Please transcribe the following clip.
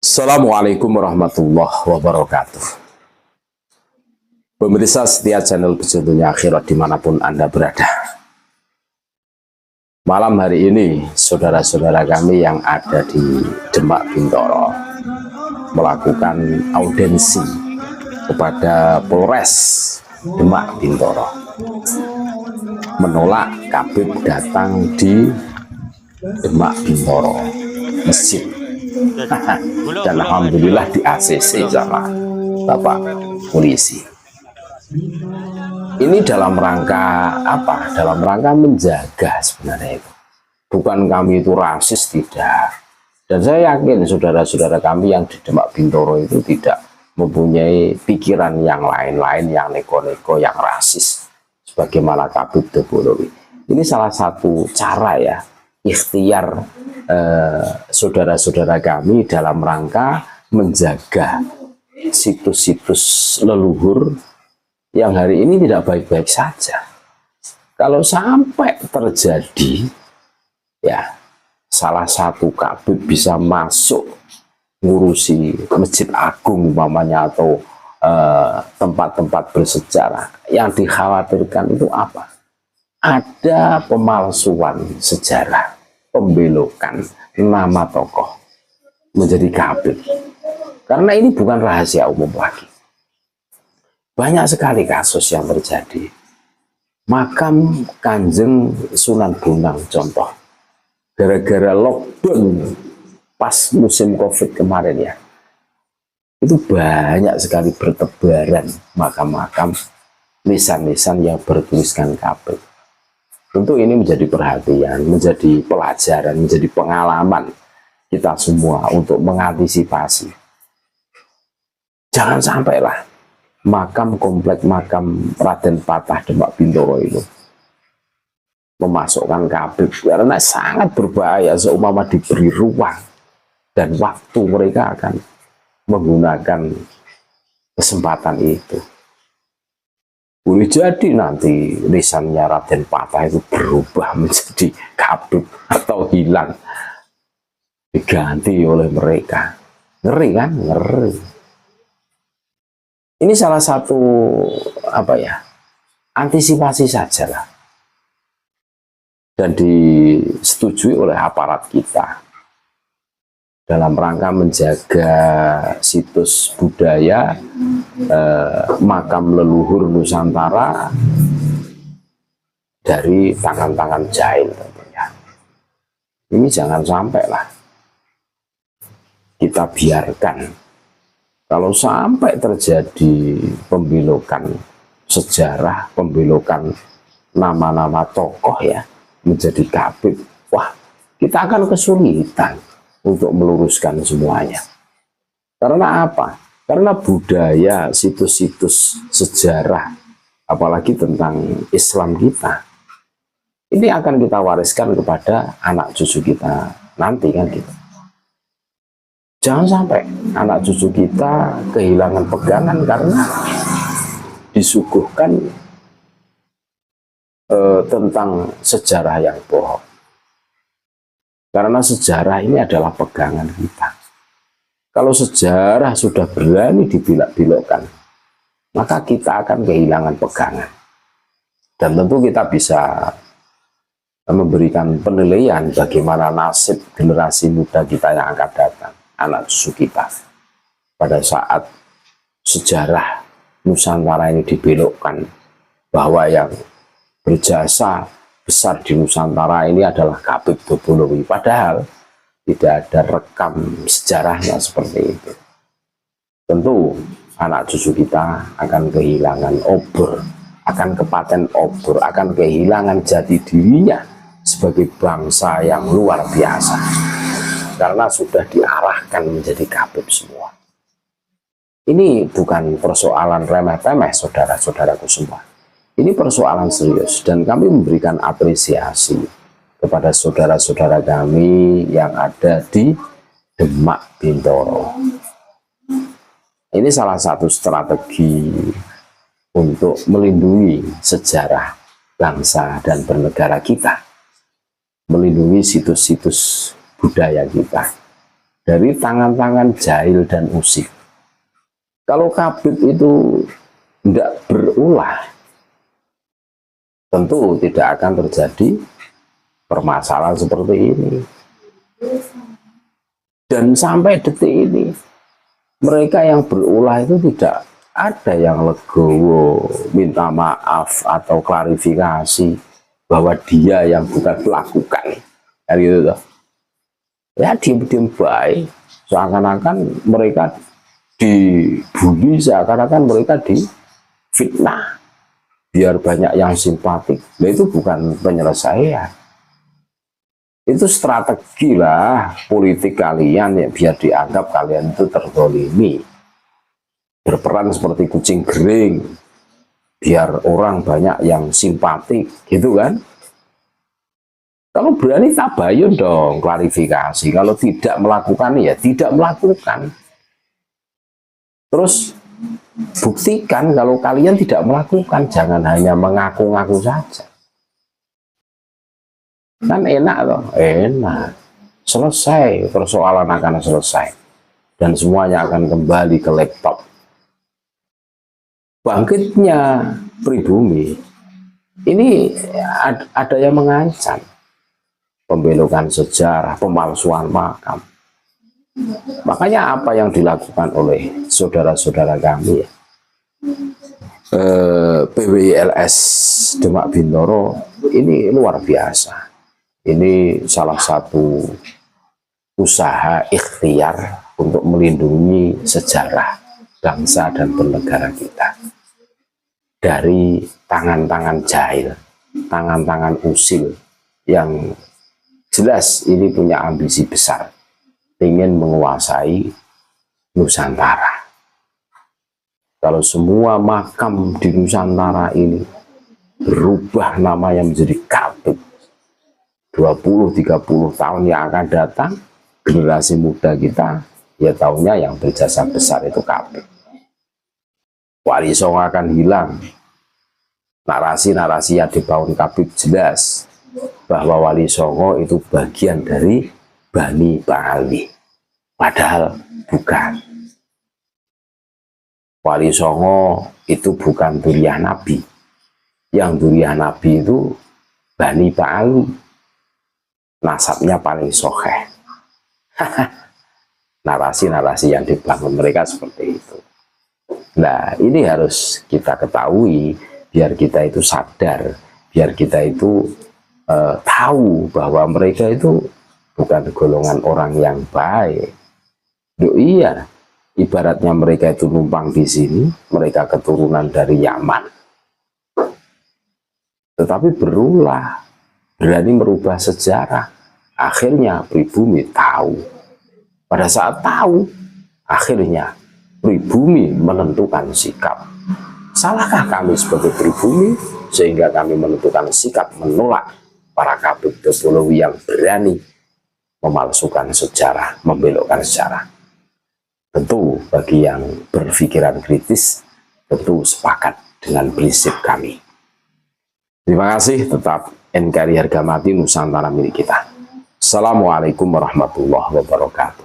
Assalamualaikum warahmatullahi wabarakatuh. Pemirsa setia channel Petunjuk Akhirat dimanapun Anda berada. Malam hari ini, saudara-saudara kami yang ada di Demak Bintoro melakukan audensi kepada Polres Demak Bintoro, menolak Kabid datang di Demak Bintoro Mesjid. Dan alhamdulillah di ACC sama Bapak polisi. Ini dalam rangka apa? Dalam rangka menjaga sebenarnya itu. Bukan kami itu rasis, tidak. Dan saya yakin saudara-saudara kami yang di Demak Bintoro itu tidak mempunyai pikiran yang lain-lain, yang neko-neko, yang rasis. Sebagaimana Kabid Dobolowi. Ini salah satu cara ya, ikhtiar saudara-saudara kami dalam rangka menjaga situs-situs leluhur yang hari ini tidak baik-baik saja. Kalau sampai terjadi ya salah satu kabid bisa masuk ngurusi Masjid Agung umpamanya atau tempat-tempat bersejarah, yang dikhawatirkan itu apa? Ada pemalsuan sejarah, pembelokan nama tokoh menjadi kabid. Karena ini bukan rahasia umum lagi. Banyak sekali kasus yang terjadi. Makam Kanjeng Sunan Bonang contoh. Gara-gara lockdown pas musim Covid kemarin ya. Itu banyak sekali bertebaran makam-makam, nisan-nisan yang bertuliskan kabid. Tentu ini menjadi perhatian, menjadi pelajaran, menjadi pengalaman kita semua untuk mengantisipasi. Jangan sampailah makam komplek makam Raden Patah Demak Bintoro itu memasukkan kabid, karena sangat berbahaya seumpama diberi ruang dan waktu mereka akan menggunakan kesempatan itu. Boleh jadi nanti lisannya Raden Patah itu berubah menjadi kabid atau hilang, diganti oleh mereka. Ngeri kan? Ngeri. Ini salah satu apa ya, antisipasi saja lah, dan disetujui oleh aparat kita dalam rangka menjaga situs budaya makam leluhur Nusantara dari tangan-tangan jahil tentunya. Ini jangan sampai lah kita biarkan. Kalau sampai terjadi pembelokan sejarah, pembelokan nama-nama tokoh ya menjadi kabid, wah kita akan kesulitan untuk meluruskan semuanya. Karena apa? Karena budaya, situs-situs sejarah, apalagi tentang Islam kita, ini akan kita wariskan kepada anak cucu kita nanti kan gitu. Jangan sampai anak cucu kita kehilangan pegangan karena disuguhkan tentang sejarah yang bohong. Karena sejarah ini adalah pegangan kita. Kalau sejarah sudah berani dibilok-bilokkan, maka kita akan kehilangan pegangan. Dan tentu kita bisa memberikan penilaian bagaimana nasib generasi muda kita yang akan datang, anak cucu kita. Pada saat sejarah Nusantara ini dibelokkan, bahwa yang berjasa besar di Nusantara ini adalah Kabid Dobolowi, padahal tidak ada rekam sejarahnya seperti itu. Tentu anak cucu kita akan kehilangan obor, akan kepaten obor, akan kehilangan jati dirinya sebagai bangsa yang luar biasa, karena sudah diarahkan menjadi kabid semua. Ini bukan persoalan remeh-temeh saudara-saudaraku semua. Ini persoalan serius, dan kami memberikan apresiasi kepada saudara-saudara kami yang ada di Demak Bintoro. Ini salah satu strategi untuk melindungi sejarah bangsa dan bernegara kita, melindungi situs-situs budaya kita. dari tangan-tangan jahil dan usik. Kalau kabib itu tidak berulah, tentu tidak akan terjadi permasalahan seperti ini. Dan sampai detik ini, mereka yang berulah itu tidak ada yang legowo, minta maaf atau klarifikasi bahwa dia yang bukan melakukan. Kan gitu toh. Ya diam-diam baik, seakan-akan mereka dibully, seakan-akan mereka difitnah biar banyak yang simpatik. Nah, itu bukan penyelesaian, itu strategi lah politik kalian ya, biar dianggap kalian itu terzolimi, berperan seperti kucing kering biar orang banyak yang simpatik gitu kan. Kalau berani tabayun dong, klarifikasi. Kalau tidak melakukan ya tidak melakukan. Terus buktikan kalau kalian tidak melakukan, jangan hanya mengaku-ngaku saja. Kan enak loh, enak. Selesai, persoalan akan selesai. Dan semuanya akan kembali ke laptop. Bangkitnya pribumi, ini ada yang mengancam. Pembelokan sejarah, pemalsuan makam. Makanya apa yang dilakukan oleh saudara-saudara kami ya, PWILS Demak Bintoro ini luar biasa. Ini salah satu usaha ikhtiar untuk melindungi sejarah bangsa dan bernegara kita dari tangan-tangan jahil, tangan-tangan usil yang jelas ini punya ambisi besar, ingin menguasai Nusantara. Kalau semua makam di Nusantara ini berubah namanya menjadi kabib, 20-30 tahun yang akan datang, generasi muda kita ya taunya yang berjasa besar itu kabib. Wali Songo akan hilang. Narasi-narasi yang dibangun kabib jelas bahwa Wali Songo itu bagian dari Bani Bali, padahal bukan. Wali Songo itu bukan duriah Nabi, yang duriah Nabi itu Bani Bali, nasabnya paling soheh. Narasi-narasi yang dibangun mereka seperti itu. Nah, ini harus kita ketahui biar kita itu sadar, biar kita itu tahu bahwa mereka itu bukan golongan orang yang baik. Duh, iya, ibaratnya mereka itu numpang di sini, mereka keturunan dari Yaman, tetapi berulah, berani merubah sejarah. Akhirnya pribumi tahu. Pada saat tahu, akhirnya pribumi menentukan sikap. Salahkah kami sebagai pribumi sehingga kami menentukan sikap menolak para kabib Dopolowi yang berani memalsukan sejarah, membelokkan sejarah? Tentu bagi yang berpikiran kritis, tentu sepakat dengan prinsip kami. Terima kasih, tetap NKRI harga mati Nusantara milik kita. Assalamualaikum warahmatullahi wabarakatuh.